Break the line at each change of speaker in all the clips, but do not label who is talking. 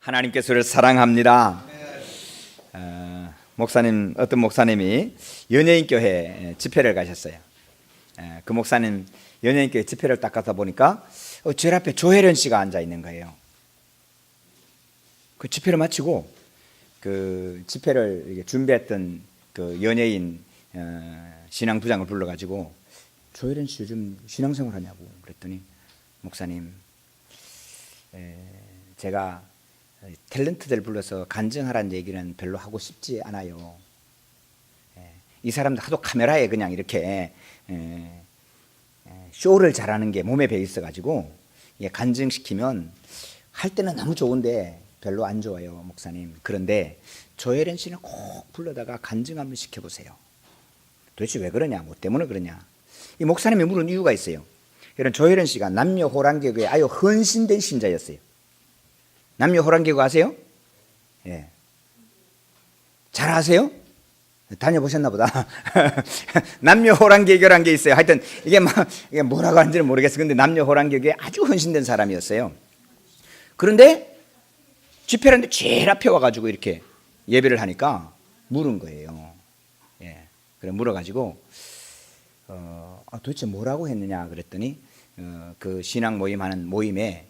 하나님께서 저를 사랑합니다. 어떤 목사님이 연예인교회 집회를 가셨어요. 그 목사님 연예인교회 집회를 딱 가서 보니까 제 앞에 조혜련 씨가 앉아 있는 거예요. 그 집회를 마치고 그 집회를 준비했던 그 연예인 신앙부장을 불러가지고 조혜련 씨 요즘 신앙생활 하냐고 그랬더니, 목사님, 제가 탤런트들 불러서 간증하라는 얘기는 별로 하고 싶지 않아요. 이 사람들 하도 카메라에 그냥 이렇게 쇼를 잘하는 게 몸에 배어 있어가지고 간증시키면 할 때는 너무 좋은데 별로 안 좋아요, 목사님. 그런데 조혜련 씨는 꼭 불러다가 간증 한번 시켜보세요. 도대체 왜 그러냐, 뭐 때문에 그러냐. 이 목사님이 물은 이유가 있어요. 이런 조혜련 씨가 남녀 호랑개구에 아주 헌신된 신자였어요. 남녀 호랑개구 아세요? 예. 잘 아세요? 다녀보셨나 보다. 남녀 호랑개교라는 게 있어요. 하여튼 이게 뭐라고 하는지는 모르겠어요. 근데 남녀 호랑개교에 아주 헌신된 사람이었어요. 그런데 집회를 하는데 제일 앞에 와가지고 이렇게 예배를 하니까 물은 거예요. 예. 그래 물어가지고 도대체 뭐라고 했느냐 그랬더니 그 신앙 모임하는 모임에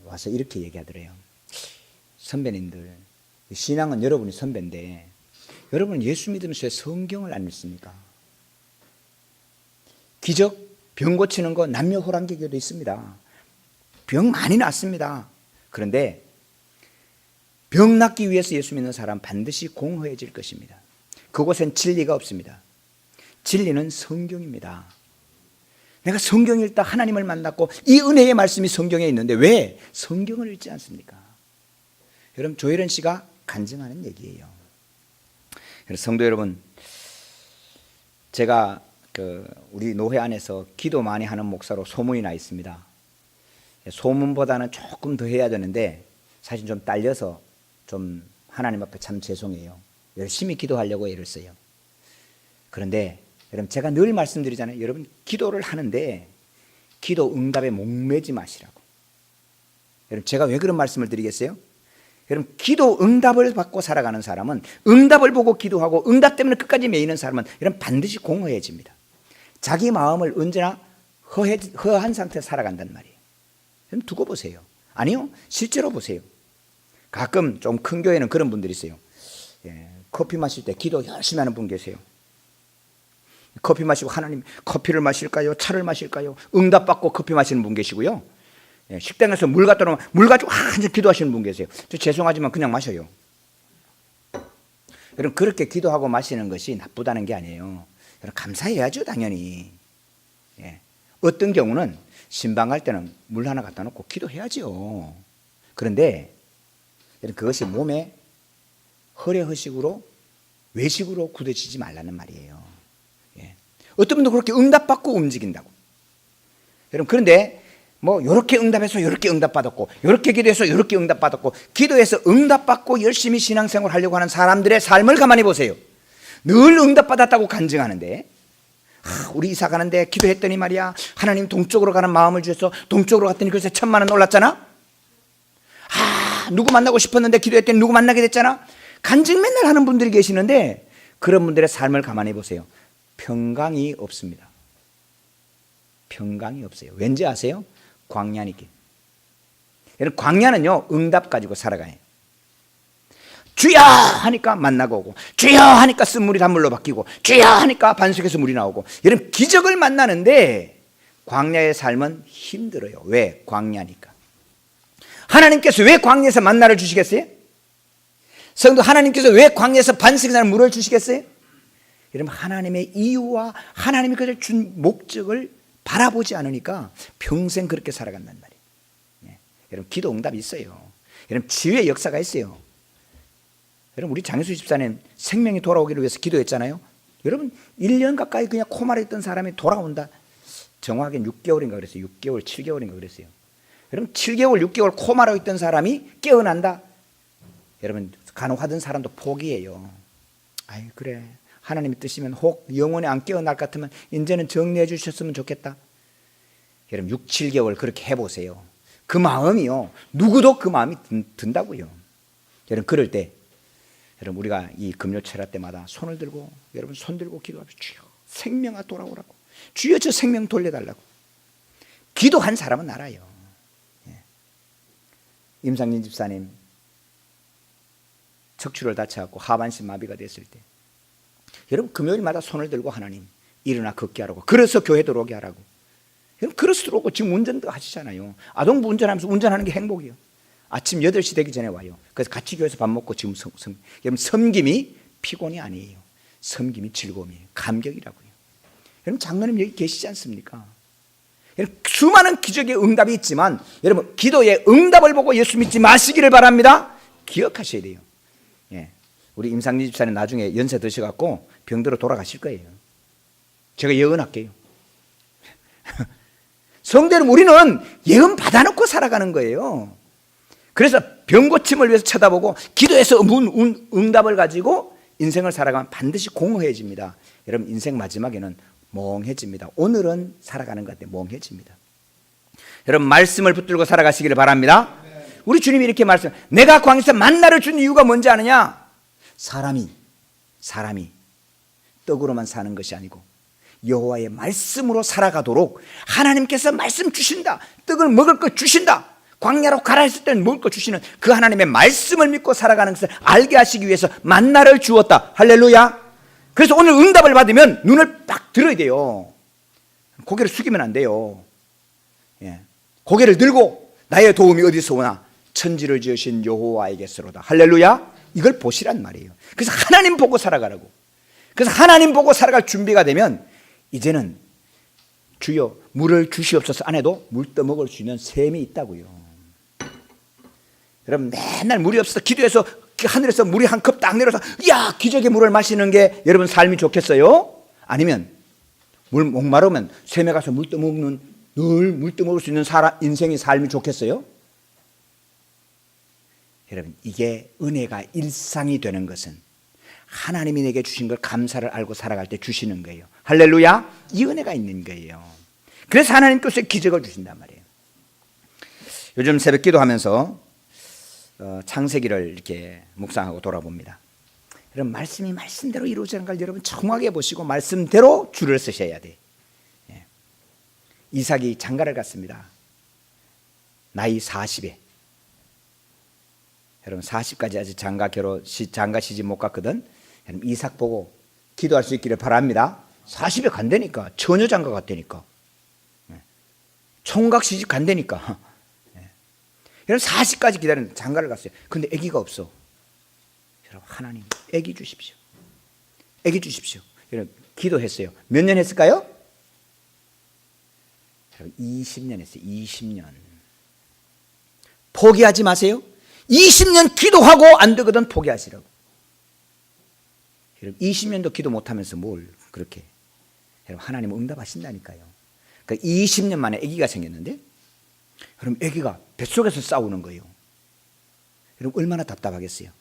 와서 이렇게 얘기하더래요. 선배님들, 신앙은 여러분이 선배인데 여러분은 예수 믿으면서 왜 성경을 안 읽습니까? 기적, 병 고치는 거 남녀 호랑개교도 있습니다. 병 많이 낫습니다. 그런데 병 낫기 위해서 예수 믿는 사람 반드시 공허해질 것입니다. 그곳엔 진리가 없습니다. 진리는 성경입니다. 내가 성경 읽다 하나님을 만났고 이 은혜의 말씀이 성경에 있는데 왜 성경을 읽지 않습니까? 여러분, 조혜련 씨가 간증하는 얘기예요. 그래서 성도 여러분, 제가 우리 노회 안에서 기도 많이 하는 목사로 소문이 나 있습니다. 소문보다는 조금 더 해야 되는데 사실 좀 딸려서 좀 하나님 앞에 참 죄송해요. 열심히 기도하려고 애를 써요. 그런데 여러분, 제가 늘 말씀드리잖아요. 여러분, 기도를 하는데 기도 응답에 목매지 마시라고. 여러분, 제가 왜 그런 말씀을 드리겠어요? 여러분, 기도 응답을 받고 살아가는 사람은, 응답을 보고 기도하고 응답 때문에 끝까지 매이는 사람은 여러분 반드시 공허해집니다. 자기 마음을 언제나 허한 상태에서 살아간단 말이에요. 여러분, 두고 보세요. 아니요, 실제로 보세요. 가끔 좀 큰 교회는 그런 분들이 있어요. 커피 마실 때 기도 열심히 하는 분 계세요. 커피 마시고, 하나님, 커피를 마실까요? 차를 마실까요? 응답받고 커피 마시는 분 계시고요. 식당에서 물 갖다 놓으면 물 가지고 한참 기도하시는 분 계세요. 저 죄송하지만 그냥 마셔요. 여러분, 그렇게 기도하고 마시는 것이 나쁘다는 게 아니에요. 여러분, 감사해야죠, 당연히. 어떤 경우는 신방 갈 때는 물 하나 갖다 놓고 기도해야죠. 그런데 여러분, 그것이 몸에 허례허식으로 외식으로 굳어지지 말라는 말이에요. 어떤 분도 그렇게 응답받고 움직인다고. 여러분, 그런데 요렇게 응답해서 요렇게 응답받았고, 요렇게 기도해서 요렇게 응답받았고, 기도해서 응답받고 열심히 신앙생활 하려고 하는 사람들의 삶을 가만히 보세요. 늘 응답받았다고 간증하는데, 우리 이사 가는데 기도했더니 말이야, 하나님 동쪽으로 가는 마음을 주셔서 동쪽으로 갔더니 글쎄 1,000만 원 올랐잖아. 누구 만나고 싶었는데 기도했더니 누구 만나게 됐잖아. 간증 맨날 하는 분들이 계시는데 그런 분들의 삶을 가만히 보세요. 평강이 없습니다. 평강이 없어요. 왠지 아세요? 광야니까. 여러분, 광야는요, 응답 가지고 살아가요. 주여 하니까 만나고 오고, 주여 하니까 쓴물이 단물로 바뀌고, 주여 하니까 반석에서 물이 나오고. 여러분, 기적을 만나는데 광야의 삶은 힘들어요. 왜? 광야니까. 하나님께서 왜 광야에서 만나를 주시겠어요? 성도, 하나님께서 왜 광야에서 반석에서 물을 주시겠어요? 여러분, 하나님의 이유와 하나님이 그를 준 목적을 바라보지 않으니까 평생 그렇게 살아간단 말이에요. 여러분, 기도 응답이 있어요. 여러분, 치유의 역사가 있어요. 여러분, 우리 장혜수 집사님 생명이 돌아오기를 위해서 기도했잖아요. 여러분, 1년 가까이 그냥 코마에 있던 사람이 돌아온다. 정확하게 6개월인가 그랬어요. 6개월, 7개월인가 그랬어요. 여러분, 7개월, 6개월 코마로 있던 사람이 깨어난다. 여러분, 간호하던 사람도 포기해요. 아이, 그래, 하나님이 뜻이면 혹 영원히 안 깨어날 것 같으면 이제는 정리해 주셨으면 좋겠다. 여러분, 6, 7개월 그렇게 해보세요. 그 마음이요, 누구도 그 마음이 든다고요. 여러분, 그럴 때 여러분, 우리가 이 금요 철야 때마다 손을 들고, 여러분 손 들고 기도하십시오. 주여 생명아 돌아오라고, 주여 저 생명 돌려달라고. 기도한 사람은 알아요. 임상진 집사님 척추를 다쳐갖고 하반신 마비가 됐을 때, 여러분 금요일마다 손을 들고 하나님 일어나 걷게 하라고, 그래서 교회 들어오게 하라고. 여러분 그래서 들어오고 지금 운전도 하시잖아요. 아동부 운전하면서 운전하는 게 행복이에요. 아침 8시 되기 전에 와요. 그래서 같이 교회에서 밥 먹고 지금 여러분 섬김이 피곤이 아니에요. 섬김이 즐거움이에요. 감격이라고요. 여러분 장로님 여기 계시지 않습니까? 여러분 수많은 기적의 응답이 있지만 여러분 기도의 응답을 보고 예수 믿지 마시기를 바랍니다. 기억하셔야 돼요. 예. 우리 임상진 집사님 나중에 연세 드셔갖고 병들어 돌아가실 거예요. 제가 예언할게요. 성대는 우리는 예언 받아놓고 살아가는 거예요. 그래서 병고침을 위해서 쳐다보고 기도해서 응답을 가지고 인생을 살아가면 반드시 공허해집니다. 여러분 인생 마지막에는 멍해집니다. 오늘은 살아가는 것 같아요. 멍해집니다. 여러분 말씀을 붙들고 살아가시기를 바랍니다. 우리 주님이 이렇게 말씀, 내가 광야에서 만나를 준 이유가 뭔지 아느냐? 사람이 떡으로만 사는 것이 아니고 여호와의 말씀으로 살아가도록 하나님께서 말씀 주신다. 떡을 먹을 것 주신다. 광야로 가라 했을 때는 먹을 것 주시는 그 하나님의 말씀을 믿고 살아가는 것을 알게 하시기 위해서 만나를 주었다. 할렐루야. 그래서 오늘 응답을 받으면 눈을 딱 들어야 돼요. 고개를 숙이면 안 돼요. 예. 고개를 들고 나의 도움이 어디서 오나? 천지를 지으신 여호와에게서로다. 할렐루야. 이걸 보시란 말이에요. 그래서 하나님 보고 살아가라고. 그래서 하나님 보고 살아갈 준비가 되면 이제는 주여 물을 주시옵소서 안 해도 물 떠먹을 수 있는 셈이 있다고요. 여러분 맨날 물이 없어서 기도해서 하늘에서 물이 한 컵 딱 내려서 야 기적의 물을 마시는 게 여러분 삶이 좋겠어요? 아니면 물 목마르면 샘에 가서 물 떠먹는, 늘 물 떠먹을 수 있는 인생의 삶이 좋겠어요? 여러분 이게 은혜가 일상이 되는 것은 하나님이 내게 주신 걸 감사를 알고 살아갈 때 주시는 거예요. 할렐루야. 이 은혜가 있는 거예요. 그래서 하나님께서 기적을 주신단 말이에요. 요즘 새벽 기도하면서 창세기를 이렇게 묵상하고 돌아봅니다. 여러분 말씀이 말씀대로 이루어지는 걸 여러분 정확하게 보시고 말씀대로 줄을 쓰셔야 돼. 예. 이삭이 장가를 갔습니다. 나이 40에. 여러분 40까지 아직 장가 시집 못 갔거든. 여러분 이삭 보고 기도할 수 있기를 바랍니다. 40에 간다니까. 처녀 장가 갔다니까. 총각 시집 간다니까. 여러분 40까지 기다리는 장가를 갔어요. 근데 아기가 없어. 여러분 하나님 아기 주십시오. 아기 주십시오. 여러분 기도했어요. 몇 년 했을까요? 여러분 20년 했어요. 20년. 포기하지 마세요. 20년 기도하고 안 되거든 포기하시라고. 여러분 20년도 기도 못하면서 뭘 그렇게. 여러분 하나님은 응답하신다니까요. 그러니까 20년 만에 아기가 생겼는데 여러분 아기가 뱃속에서 싸우는 거예요. 여러분 얼마나 답답하겠어요.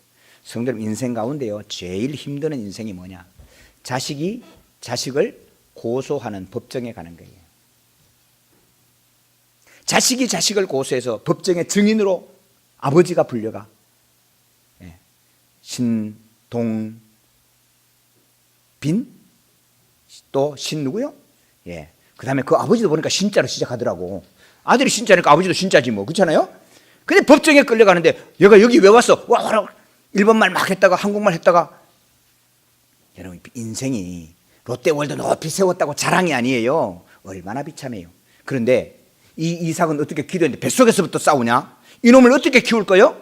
성도님 인생 가운데요 제일 힘든 인생이 뭐냐? 자식이 자식을 고소하는 법정에 가는 거예요. 자식이 자식을 고소해서 법정의 증인으로 아버지가 불려가. 신동빈 또 신 누구요? 예. 그 다음에 그 아버지도 보니까 신자로 시작하더라고. 아들이 신자니까 아버지도 신자지 뭐. 그렇잖아요? 근데 법정에 끌려가는데 얘가 여기 왜 왔어? 와, 일본말 막 했다가 한국말 했다가. 여러분 인생이 롯데월드 높이 세웠다고 자랑이 아니에요. 얼마나 비참해요. 그런데 이 이삭은 어떻게 기도했는데 뱃속에서부터 싸우냐? 이놈을 어떻게 키울 거요?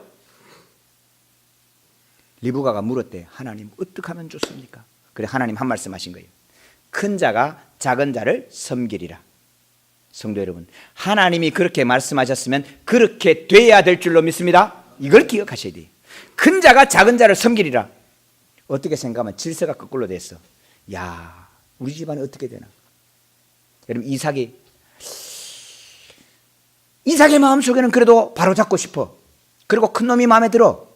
리브가가 물었대. 하나님 어떻게 하면 좋습니까? 그래 하나님 한 말씀 하신 거예요. 큰 자가 작은 자를 섬기리라. 성도 여러분 하나님이 그렇게 말씀하셨으면 그렇게 돼야 될 줄로 믿습니다. 이걸 기억하셔야 돼요. 큰 자가 작은 자를 섬기리라. 어떻게 생각하면 질서가 거꾸로 됐어. 야 우리 집안은 어떻게 되나? 여러분 이삭의 마음속에는 그래도 바로잡고 싶어. 그리고 큰 놈이 마음에 들어.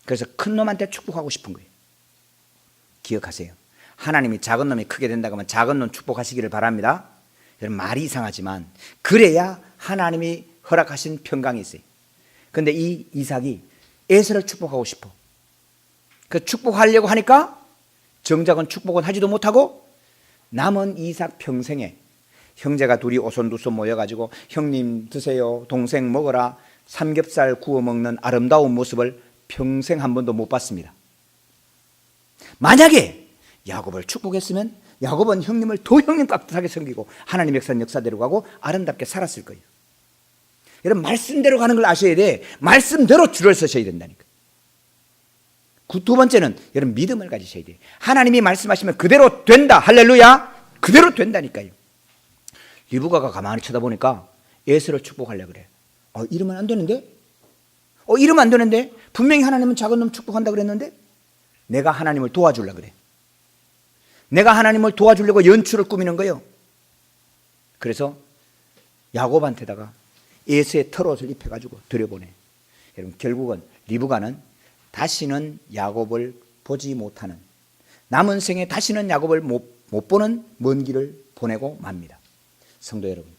그래서 큰 놈한테 축복하고 싶은 거예요. 기억하세요. 하나님이 작은 놈이 크게 된다고 하면 작은 놈 축복하시기를 바랍니다. 여러분 말이 이상하지만 그래야 하나님이 허락하신 평강이 있어요. 근데 이 이삭이 에서를 축복하고 싶어. 그 축복하려고 하니까 정작은 축복은 하지도 못하고 남은 이삭 평생에 형제가 둘이 오손도손 모여가지고 형님 드세요, 동생 먹어라, 삼겹살 구워 먹는 아름다운 모습을 평생 한 번도 못 봤습니다. 만약에 야곱을 축복했으면 야곱은 형님을 더 형님 깍듯하게 섬기고 하나님의 역사대로 가고 아름답게 살았을 거예요. 여러분, 말씀대로 가는 걸 아셔야 돼. 말씀대로 줄을 서셔야 된다니까. 두 번째는 여러분, 믿음을 가지셔야 돼요. 하나님이 말씀하시면 그대로 된다. 할렐루야. 그대로 된다니까요. 리브가가 가만히 쳐다보니까 에서를 축복하려고 그래. 이러면 안 되는데? 이러면 안 되는데? 분명히 하나님은 작은 놈 축복한다 그랬는데? 내가 하나님을 도와주려고 그래. 내가 하나님을 도와주려고 연출을 꾸미는 거예요. 그래서 야곱한테다가 에서의 털옷을 입혀가지고 들여보내. 여러분, 결국은 리브가는 다시는 야곱을 보지 못하는, 남은 생에 다시는 야곱을 못 보는 먼 길을 보내고 맙니다. 성도 여러분,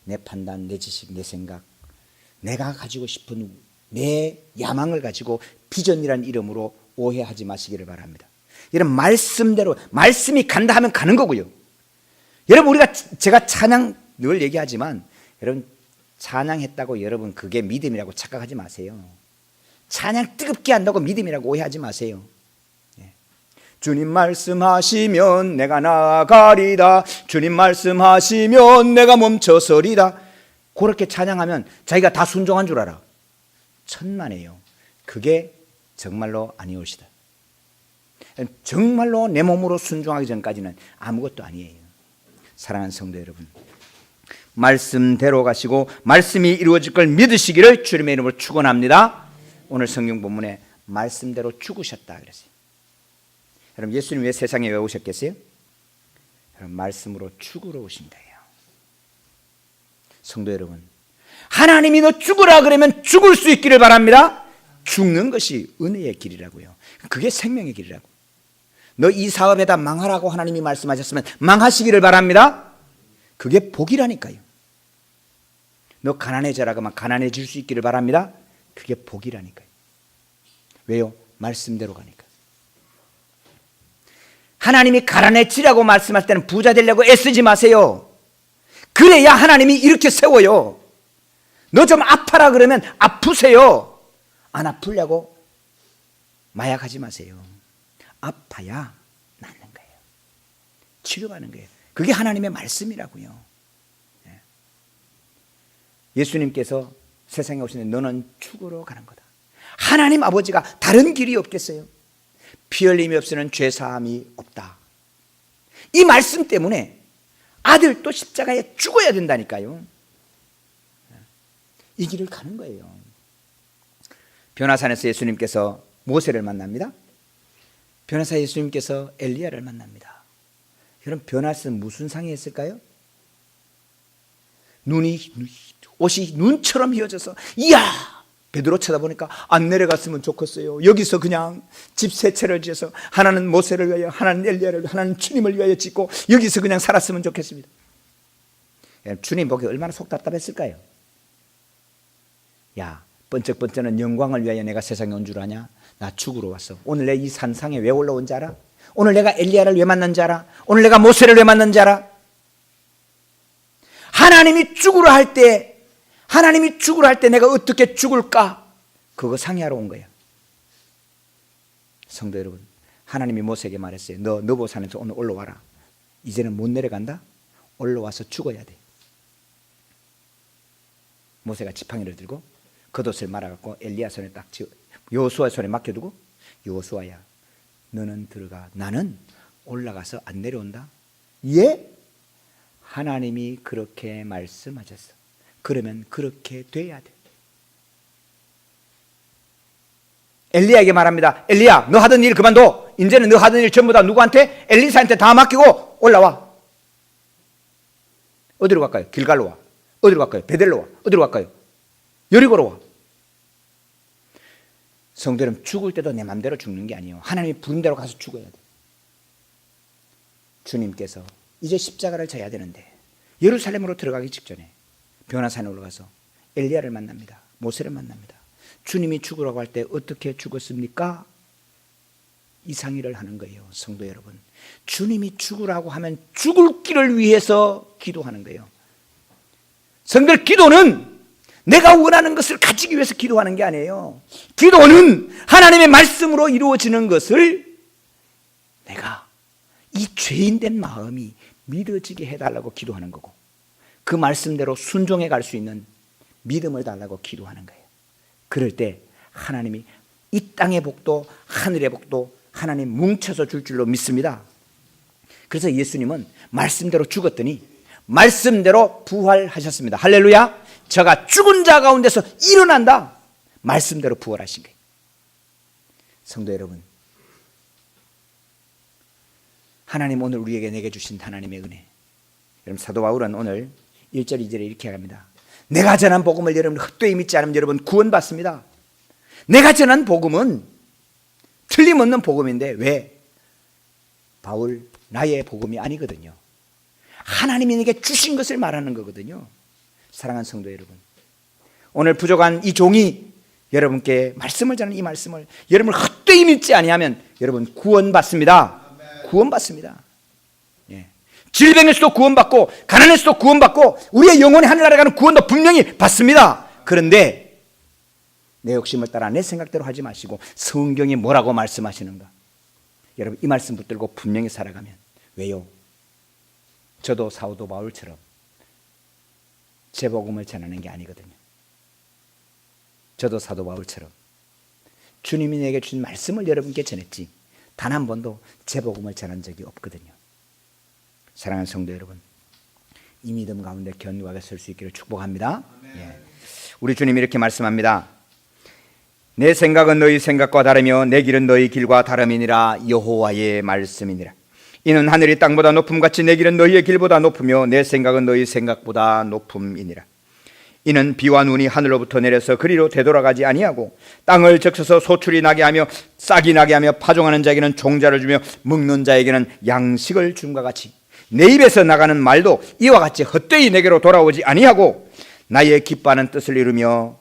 내 판단, 내 지식, 내 생각, 내가 가지고 싶은 내 야망을 가지고 비전이라는 이름으로 오해하지 마시기를 바랍니다. 여러분, 말씀대로, 말씀이 간다 하면 가는 거고요. 여러분, 제가 찬양 늘 얘기하지만 여러분, 찬양했다고 여러분 그게 믿음이라고 착각하지 마세요. 찬양 뜨겁게 한다고 믿음이라고 오해하지 마세요. 주님 말씀하시면 내가 나아가리다. 주님 말씀하시면 내가 멈춰서리다. 그렇게 찬양하면 자기가 다 순종한 줄 알아. 천만에요. 그게 정말로 아니오시다. 정말로 내 몸으로 순종하기 전까지는 아무것도 아니에요. 사랑하는 성도 여러분, 말씀대로 가시고 말씀이 이루어질 걸 믿으시기를 주님의 이름으로 축원합니다. 오늘 성경 본문에 말씀대로 죽으셨다 그랬어요. 여러분, 예수님 왜 세상에 왜 오셨겠어요? 여러분, 말씀으로 죽으러 오신 거예요. 성도 여러분, 하나님이 너 죽으라 그러면 죽을 수 있기를 바랍니다. 죽는 것이 은혜의 길이라고요. 그게 생명의 길이라고. 너 이 사업에다 망하라고 하나님이 말씀하셨으면 망하시기를 바랍니다. 그게 복이라니까요. 너 가난해져라 그러면 가난해질 수 있기를 바랍니다. 그게 복이라니까요. 왜요? 말씀대로 가니까. 하나님이 가난해지라고 말씀할 때는 부자 되려고 애쓰지 마세요. 그래야 하나님이 이렇게 세워요. 너 좀 아파라 그러면 아프세요. 안 아프려고 마약하지 마세요. 아파야 낫는 거예요. 치료받는 거예요. 그게 하나님의 말씀이라고요. 예수님께서 세상에 오시는데 너는 죽으러 가는 거다. 하나님 아버지가 다른 길이 없겠어요? 피 흘림이 없이는 죄사함이 없다. 이 말씀 때문에 아들도 십자가에 죽어야 된다니까요. 이 길을 가는 거예요. 변화산에서 예수님께서 모세를 만납니다. 변화사 예수님께서 엘리야를 만납니다. 여러분, 변화산 무슨 상이 했을까요? 옷이 눈처럼 휘어져서, 이야! 베드로 쳐다보니까 안 내려갔으면 좋겠어요. 여기서 그냥 집 세 채를 지어서 하나는 모세를 위하여, 하나는 엘리야를, 하나는 주님을 위하여 짓고 여기서 그냥 살았으면 좋겠습니다. 주님 보기 얼마나 속 답답했을까요? 야, 번쩍번쩍은 영광을 위하여 내가 세상에 온 줄 아냐? 나 죽으러 왔어. 오늘 내 이 산상에 왜 올라온 줄 알아? 오늘 내가 엘리야를 왜 만난 줄 알아? 오늘 내가 모세를 왜 만난 줄 알아? 하나님이 죽으러 할 때 내가 어떻게 죽을까? 그거 상의하러 온 거야. 성도 여러분, 하나님이 모세에게 말했어요. 너 느보산에서 오늘 올라와라. 이제는 못 내려간다? 올라와서 죽어야 돼. 모세가 지팡이를 들고 겉옷을 말아갖고 엘리야 손에 딱 여호수아 손에 맡겨두고, 여호수아야, 너는 들어가. 나는 올라가서 안 내려온다. 예? 하나님이 그렇게 말씀하셨어. 그러면 그렇게 돼야 돼. 엘리야에게 말합니다. 엘리야, 너 하던 일 그만둬. 이제는 너 하던 일 전부 다 누구한테? 엘리사한테 다 맡기고 올라와. 어디로 갈까요? 길갈로 와. 어디로 갈까요? 베델로 와. 어디로 갈까요? 여리고로 와. 성도 여러분, 죽을 때도 내 마음대로 죽는 게 아니에요. 하나님이 부른 대로 가서 죽어야 돼. 주님께서 이제 십자가를 져야 되는데 예루살렘으로 들어가기 직전에 변화산에 올라가서 엘리야를 만납니다. 모세를 만납니다. 주님이 죽으라고 할 때 어떻게 죽었습니까? 이상의를 하는 거예요. 성도 여러분, 주님이 죽으라고 하면 죽을 길을 위해서 기도하는 거예요. 성들, 기도는 내가 원하는 것을 가지기 위해서 기도하는 게 아니에요. 기도는 하나님의 말씀으로 이루어지는 것을 내가 이 죄인된 마음이 믿어지게 해달라고 기도하는 거고, 그 말씀대로 순종해 갈 수 있는 믿음을 달라고 기도하는 거예요. 그럴 때 하나님이 이 땅의 복도 하늘의 복도 하나님 뭉쳐서 줄 줄로 믿습니다. 그래서 예수님은 말씀대로 죽었더니 말씀대로 부활하셨습니다. 할렐루야. 저가 죽은 자 가운데서 일어난다, 말씀대로 부활하신 거예요. 성도 여러분, 하나님 오늘 우리에게 내게 주신 하나님의 은혜, 여러분 사도 바울은 오늘 1절 2절에 이렇게 합니다. 내가 전한 복음을 여러분 헛되이 믿지 않으면 여러분 구원받습니다. 내가 전한 복음은 틀림없는 복음인데, 왜? 바울 나의 복음이 아니거든요. 하나님이 내게 주신 것을 말하는 거거든요. 사랑하는 성도 여러분, 오늘 부족한 이 종이 여러분께 말씀을 전하는 이 말씀을 여러분을 헛되이 믿지 아니하면 여러분 구원받습니다. 구원받습니다. 예. 질병에서도 구원받고 가난에서도 구원받고 우리의 영혼의 하늘나라에 가는 구원도 분명히 받습니다. 그런데 내 욕심을 따라 내 생각대로 하지 마시고 성경이 뭐라고 말씀하시는가, 여러분 이 말씀 붙들고 분명히 살아가면, 왜요? 저도 사도 바울처럼 제 복음을 전하는 게 아니거든요. 저도 사도 바울처럼 주님이 내게 주신 말씀을 여러분께 전했지 단 한 번도 제 복음을 전한 적이 없거든요. 사랑하는 성도 여러분, 이 믿음 가운데 견고하게 설 수 있기를 축복합니다. 예. 우리 주님이 이렇게 말씀합니다. 내 생각은 너희 생각과 다르며 내 길은 너희 길과 다름이니라. 여호와의 말씀이니라. 이는 하늘이 땅보다 높음같이 내 길은 너희의 길보다 높으며 내 생각은 너희 생각보다 높음이니라. 이는 비와 눈이 하늘로부터 내려서 그리로 되돌아가지 아니하고 땅을 적셔서 소출이 나게 하며 싹이 나게 하며 파종하는 자에게는 종자를 주며 먹는 자에게는 양식을 줌과 같이 내 입에서 나가는 말도 이와 같이 헛되이 내게로 돌아오지 아니하고 나의 기뻐하는 뜻을 이루며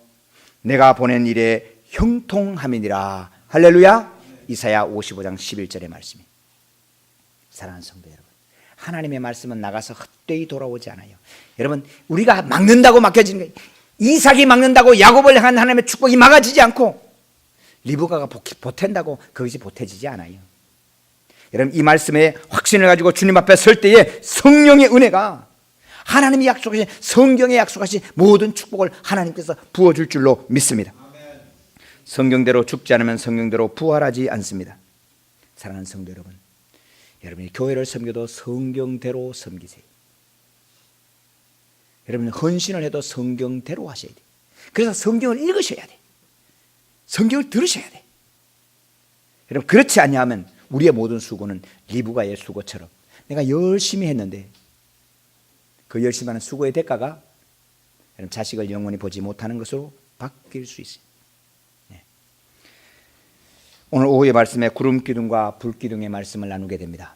내가 보낸 일에 형통함이니라. 할렐루야. 이사야 55장 11절의 말씀이. 사랑하는 성도 여러분, 하나님의 말씀은 나가서 헛되이 돌아오지 않아요. 여러분, 우리가 막는다고 막혀지는 거예요. 이삭이 막는다고 야곱을 향한 하나님의 축복이 막아지지 않고 리브가가 보탠다고 그것이 보태지지 않아요. 여러분, 이 말씀에 확신을 가지고 주님 앞에 설 때에 성령의 은혜가, 하나님이 약속하신, 성경에 약속하신 모든 축복을 하나님께서 부어줄 줄로 믿습니다. 성경대로 죽지 않으면 성경대로 부활하지 않습니다. 사랑하는 성도 여러분, 여러분이 교회를 섬겨도 성경대로 섬기세요. 여러분 헌신을 해도 성경대로 하셔야 돼요. 그래서 성경을 읽으셔야 돼요. 성경을 들으셔야 돼요. 여러분 그렇지 않냐면 우리의 모든 수고는 리브가의 수고처럼 내가 열심히 했는데 그 열심히 하는 수고의 대가가 여러분 자식을 영원히 보지 못하는 것으로 바뀔 수 있어요. 네. 오늘 오후의 말씀에 구름기둥과 불기둥의 말씀을 나누게 됩니다.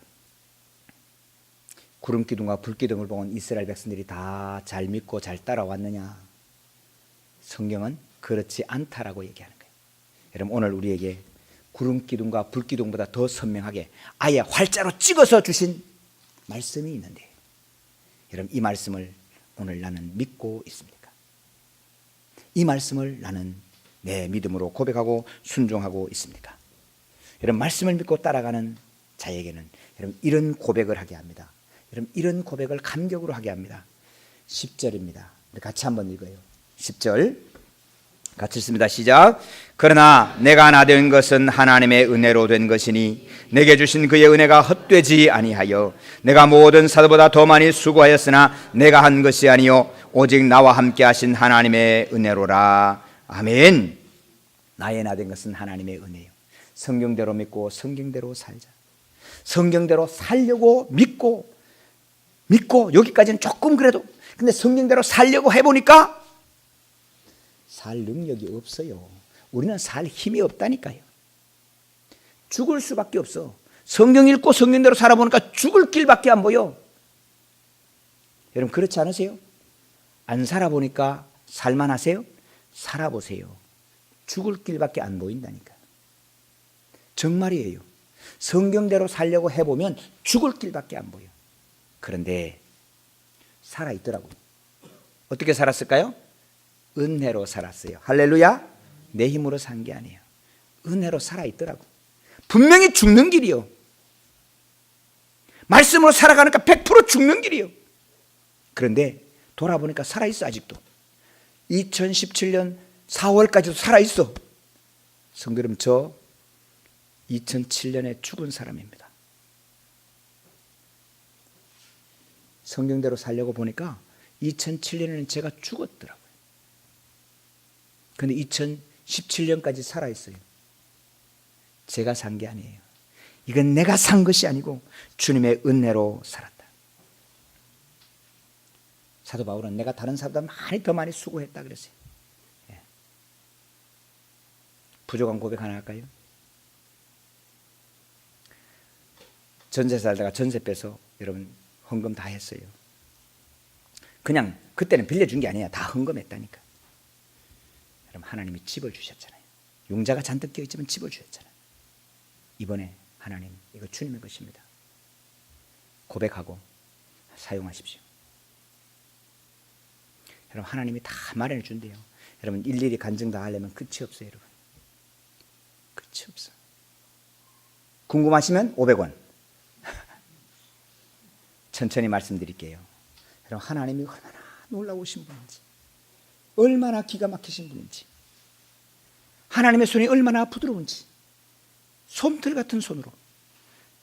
구름기둥과 불기둥을 본 이스라엘 백성들이 다 잘 믿고 잘 따라왔느냐? 성경은 그렇지 않다라고 얘기하는 거예요. 여러분 오늘 우리에게 구름기둥과 불기둥보다 더 선명하게 아예 활자로 찍어서 주신 말씀이 있는데, 여러분 이 말씀을 오늘 나는 믿고 있습니까? 이 말씀을 나는 내 믿음으로 고백하고 순종하고 있습니까? 여러분 말씀을 믿고 따라가는 자에게는 여러분 이런 고백을 하게 합니다. 여러분 이런 고백을 감격으로 하게 합니다. 10절입니다. 같이 한번 읽어요. 10절 같이 읽습니다. 시작. 그러나 내가 나된 것은 하나님의 은혜로 된 것이니 내게 주신 그의 은혜가 헛되지 아니하여 내가 모든 사도보다 더 많이 수고하였으나 내가 한 것이 아니요 오직 나와 함께 하신 하나님의 은혜로라. 아멘. 나의 나된 것은 하나님의 은혜요. 성경대로 믿고 성경대로 살자. 성경대로 살려고 믿고 여기까지는 조금 그래도, 근데 성경대로 살려고 해보니까 살 능력이 없어요. 우리는 살 힘이 없다니까요. 죽을 수밖에 없어. 성경 읽고 성경대로 살아보니까 죽을 길밖에 안 보여. 여러분 그렇지 않으세요? 안 살아보니까 살만하세요? 살아보세요. 죽을 길밖에 안 보인다니까. 정말이에요. 성경대로 살려고 해보면 죽을 길밖에 안 보여. 그런데 살아있더라고요. 어떻게 살았을까요? 은혜로 살았어요. 할렐루야. 내 힘으로 산 게 아니에요. 은혜로 살아있더라고. 분명히 죽는 길이요. 말씀으로 살아가니까 100% 죽는 길이요. 그런데 돌아보니까 살아있어. 아직도 2017년 4월까지도 살아있어. 성도 여러분, 저 2007년에 죽은 사람입니다. 성경대로 살려고 보니까 2007년에는 제가 죽었더라고요. 그런데 2017년까지 살아있어요. 제가 산 게 아니에요. 이건 내가 산 것이 아니고 주님의 은혜로 살았다. 사도 바울은 내가 다른 사람보다 더 많이 수고했다 그랬어요. 예. 부족한 고백 하나 할까요? 전세 살다가 전세 빼서 여러분 헌금 다 했어요. 그냥 그때는 빌려준 게 아니야. 다 헌금했다니까. 여러분, 하나님이 집을 주셨잖아요. 용자가 잔뜩 끼어있지만 집을 주셨잖아요. 이번에 하나님, 이거 주님의 것입니다. 고백하고 사용하십시오. 여러분, 하나님이 다 마련해 준대요. 여러분, 일일이 간증 다 하려면 끝이 없어요. 여러분, 끝이 없어. 궁금하시면 500원 천천히 말씀드릴게요. 여러분, 하나님이 얼마나 놀라우신 분인지, 얼마나 기가 막히신 분인지, 하나님의 손이 얼마나 부드러운지, 솜털 같은 손으로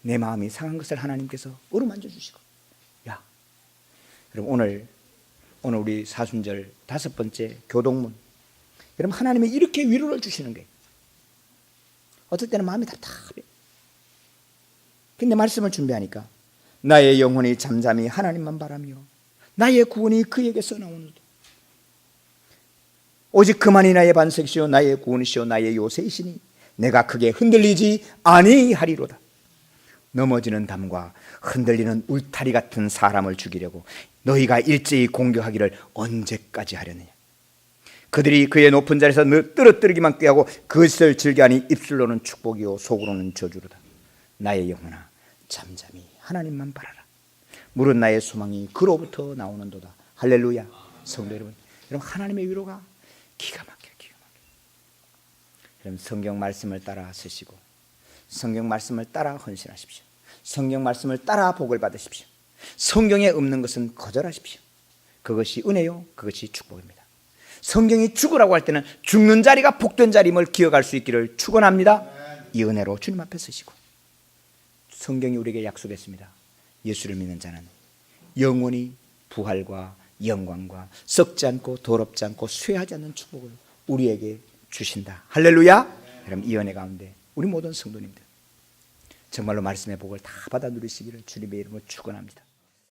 내 마음이 상한 것을 하나님께서 어루만져 주시고, 야, 여러분, 오늘 우리 사순절 5번째 교동문, 여러분, 하나님이 이렇게 위로를 주시는 거예요. 어떨 때는 마음이 답답해. 근데 말씀을 준비하니까 나의 영혼이 잠잠히 하나님만 바라며 나의 구원이 그에게서 나오노라. 오직 그만이 나의 반석이시오 나의 구원이시오 나의 요새이시니 내가 크게 흔들리지 아니하리로다. 넘어지는 담과 흔들리는 울타리 같은 사람을 죽이려고 너희가 일제히 공격하기를 언제까지 하려느냐. 그들이 그의 높은 자리에서 떨어뜨리기만 꾀하고 그것을 즐겨하니 입술로는 축복이요 속으로는 저주로다. 나의 영혼아 잠잠히 하나님만 바라라. 물은 나의 소망이 그로부터 나오는도다. 할렐루야. 성도 여러분, 하나님의 위로가 기가 막혀요. 기가 막혀요. 여러분, 성경 말씀을 따라 쓰시고 성경 말씀을 따라 헌신하십시오. 성경 말씀을 따라 복을 받으십시오. 성경에 없는 것은 거절하십시오. 그것이 은혜요, 그것이 축복입니다. 성경이 죽으라고 할 때는 죽는 자리가 복된 자리임을 기억할 수 있기를 축원합니다. 이 은혜로 주님 앞에 서시고, 성경이 우리에게 약속했습니다. 예수를 믿는 자는 영원히 부활과 영광과 썩지 않고 더럽지 않고 쇠하지 않는 축복을 우리에게 주신다. 할렐루야. 여러분, 이 은혜 가운데 우리 모든 성도님들 정말로 말씀의 복을 다 받아 누리시기를 주님의 이름으로 축원합니다.